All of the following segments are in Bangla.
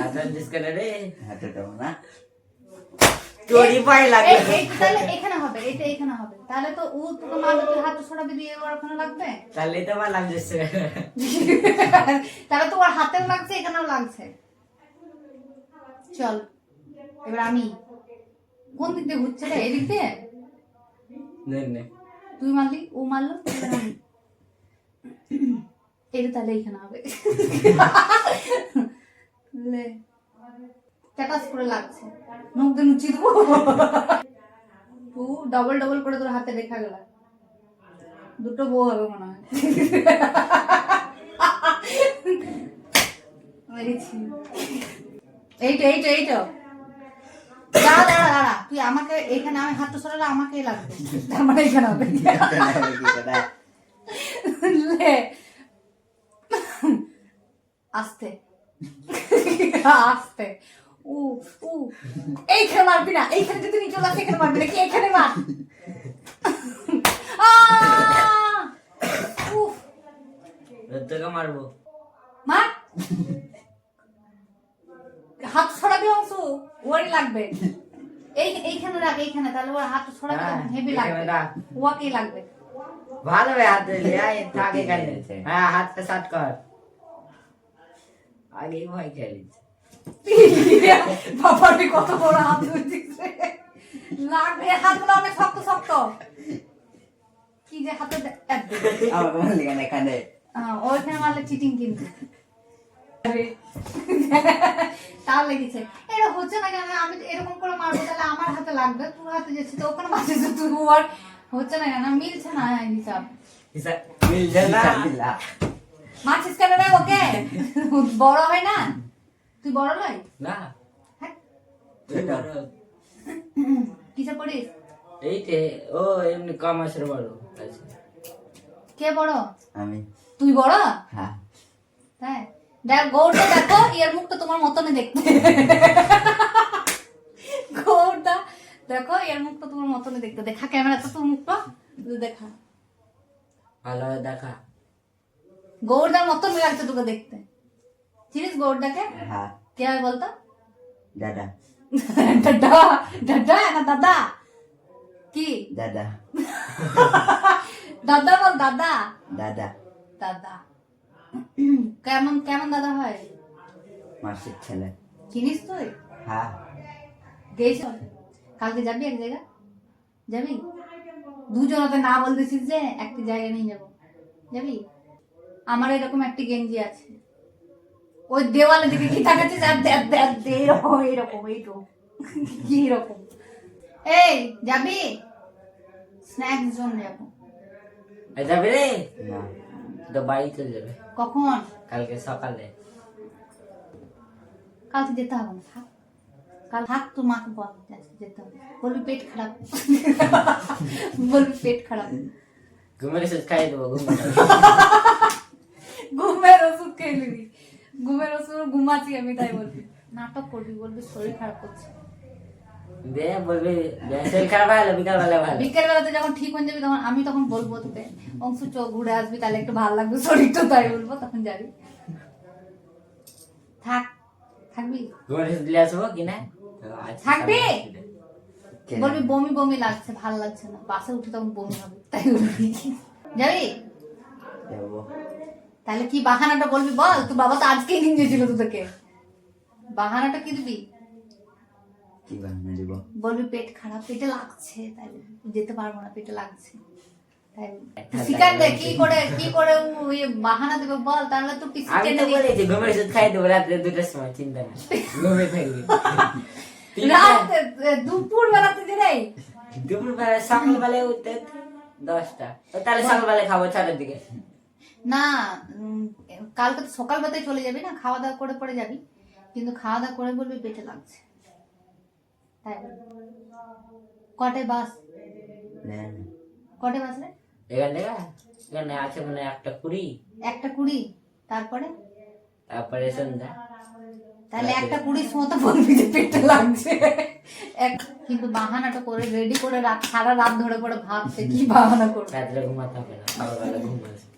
হাতের ডিসকালে রে হাতে দেবো না। তোরই পায়ে লাগে তাহলে এখানে হবে, এটা এখানে হবে, তাহলে তো ও তোকে মারবে, তুই হাত ছড়াবি দিয়ে ওর ওখানে লাগবে। তাহলে তো আমার লাগছে তাহলে তো ওর হাতেও লাগছে, এখানেও লাগছে। চল এবার আমি কোন দিক দিয়ে ঘুরছে রে? এদিক দিয়ে? নে তুই মারলি, ও মারলো, এবার আমি। এটা তাহলে এখানে হবে। লে ক্যাটাস করে লাগছে, মুখ দিয়ে মুচি দেবো। তু ডবল ডবল করে তোর হাতে রেখা গেল, দুটো বউ হবে মনে হয়। মেরেছি। এইটা এইটা এইটা দাঁড়া দাঁড়া দাঁড়া, তুই আমাকে এখানে, আমি হাতটা সরালে আমাকেই লাগবে, তার মানে এখানে হবে। লে আস্তে আস্তে। উ উ এইখানে মারবি না, এইখানে যদি নিচে লাগছে এখানে মারবি না, কি এখানে মার। উফ তোকে মারবো মার, হাত ছড়াবি অংশ, ওরই লাগবে। এইখানে রাখ, এইখানে, তাহলে ওর হাত ছড়াবি, হেভি লাগবে, ওকেই লাগবে। ভালো হাতে থাকে কালে। হ্যাঁ হাতটা সাট কর, আগে ভয় খেলিস। বাবারে কত বড় হাত হয়েছে, লাগবে হাতগুলো অনেক শক্ত শক্ত। কি যে হাতে আমার বললি কেন এখানে? ওইখানে মারলে চিটিং কিন্তু। তাও লেগেছে, এটা হচ্ছে না কেন? আমি এরকম করে মারবো, তাহলে আমার হাতে লাগবে, তোর হাতে যাচ্ছে তো ওখানে মারছিস তুই, আর হচ্ছে না কেন? মিলছে না হিসাব, মিলছে না। মারছিস কেন রে ওকে? বড় হয় না? তুই বড় নয় না হ্যাঁ? ছোট। কিসে পড়িস? এইতে ও এমনি কম আসলে বড় আছে। কে বড়? আমি। তুই বড়? হ্যাঁ। হ্যাঁ দেখ, গৌরটা দেখো, এর মুখটা তোমার মতনই দেখতে। গৌরটা দেখো, এর মুখটা তোমার মতনই দেখতে। দেখা ক্যামেরাতে তোর মুখটা দেখা, ভালো দেখা। গৌরদার মতন লাগছে তোকে দেখতে। চিনিস গৌরদাকে? হ্যাঁ। কে হয় বলতো? দাদা। দাদা দাদা না দাদা? কি দাদা। দাদা বল, দাদা দাদা। দাদা। কেমন কেমন দাদা হয়? মাসির ছেলে। চিনিস তুই? হ্যাঁ। গেছ? কালকে যাবি এক জায়গা? যাবি? দুজনতে না বলতেছিস যে একটি জায়গা নিয়ে যাবো, যাবি? আমার এরকম একটি গেঞ্জি আছে, ওই দেওয়ালে দিকে কি তাকাচ্ছিস? এরকম এরকম এইরকম কি রকম। এই যাবি? স্ন্যাক্স জোন যাবো। যাবে রে? না। তো বাড়ি চলে যাবে। কখন? কালকে সকালে। কালকে যেতে হবে না, থাক। কাল থাক, তোর মাকে বল যেতে হবে, বলবি পেট খারাপ। বলবি পেট খারাপ। ঘুমের ওষুধ খাইয়ে দেবো। ঘুমের ওষুধ খেয়ে নিবি, ঘুমের ওষুধ ঘুমাচ্ছি আমি, তাই বলবি। নাটক করবি, বলবি শরীর খারাপ করছে। দে বলবি শরীর খারাপ হলো বিকাল বেলা ভালো। বিকেল বেলাতে যখন ঠিক হয়ে যাবি, তখন আমি তখন বলবো তোকে, অংশ চোখ ঘুরে আসবি, তাহলে একটু ভালো লাগবে শরীরটা, তাই বলবো, তখন যাবি। থাক, থাকবি? ঘুমের ওষুধ দিলে আসবো কিনা? থাকবি? বলবি বমি বমি লাগছে, ভাল লাগছে না, বাসে উঠে তখন বমি হবে, তাই বলবি। যাবি? যাবো। তাহলে কি বাহানাটা বলবি বল? তোর বাবা তো আজকেই নিয়ে গেছিল তোকে, বাহানাটা কি দিবি? কি বানানো দিব? বলবি পেট খারাপ, পেটে লাগছে, তাই যেতে পারবো না, পেটে লাগছে, তাই শিকার দে। কি করে বাহানা দেবে বল? তাহলে তো পিসি আমি টেনে তো দিয়ে বলেছি ঘুমের ওষুধ খাইয়ে দেবো রাত্রে 2টার সময়, চিন্তা না, ঘুমে থাকবি। রাত দুপুর বেলাতে দিলে দুপুর বেলা সকাল বেলায় উঠতে 10টা, তাহলে সকাল বেলায় খাবো 6টার দিকে। না, কালকে তো সকাল বেলায় চলে যাবি না, খাওয়া দাওয়া করে পরে যাবি, কিন্তু খাওয়া দাওয়া করে বলবি পেটে লাগছে, তাই কটায় বাস? কটায় বাস রে? এখান থেকে এখানে আছে মানে 1:20, 1:20, তারপরে তারপরে সন্ধ্যা। তাহলে 1:20 সময় তো বলবি যে পেটে লাগছে। কিন্তু বাহানাটা করে রেডি করে রাখ, সারা রাত ধরে পরে ভাবছে কি বাহানা করবে। রাত্রে ঘুমাতে হবে না, সকালবেলা ঘুম আসবে।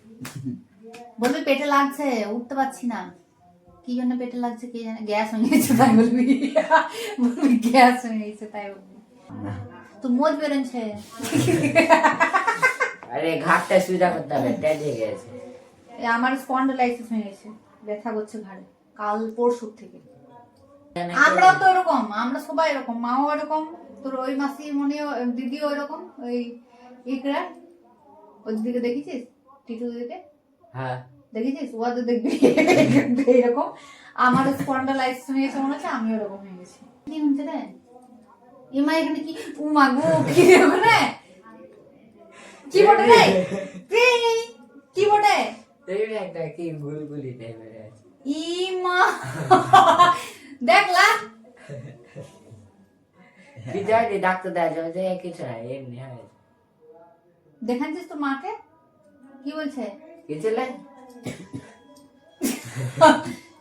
বলবি পেটে লাগছে, উঠতে পারছি না, কি জন্য পেটে লাগছে কি জানে, গ্যাস হয়ে গেছে তাই বলবি? বলবি গ্যাস হয়ে গেছে তাই বলবি? না তো মোজ বেরোচ্ছে। আরে ঘাটটা সুজা করতে হবে, টেনে গেছে। আমার স্পন্ডলাইসিস হয়ে গেছে, ব্যথা করছে ঘাড়ে কাল পরশু থেকে। আমরাও তো এরকম, আমরা সবাই এরকম, মাও এরকম, তোর ওই মাসি মনে দিদিও এরকম, ওই ইকরা ওই দিদিকে দেখেছিস, টিটু দিদিকে হ্যাঁ দেখেছিস, ওয়াদে দেখবি এরকম। আমার স্পন্ডলাইসিস হয়ে গেছে মনে হচ্ছে আমি ওরকম হয়ে গেছি। কি হচ্ছে রে ইমা এখানে কি উমা গো কি ওখানে কি বটে রে কি বটে দেখবি একটা কি গুলগুলি টাইপের আছে। ইমা দেখলা বিজয় দি ডাক্তার দেওয়া যাবে যে কিছু না, এমনি হয়েছে। দেখাচ্ছিস তোর মাকে কি বলছে? কিছু নাই।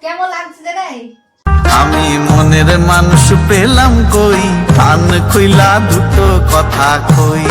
কেমন লাগছে রে? আমি মনের মানুষ পেলাম কই, কান খুইলা দুটো কথা কই।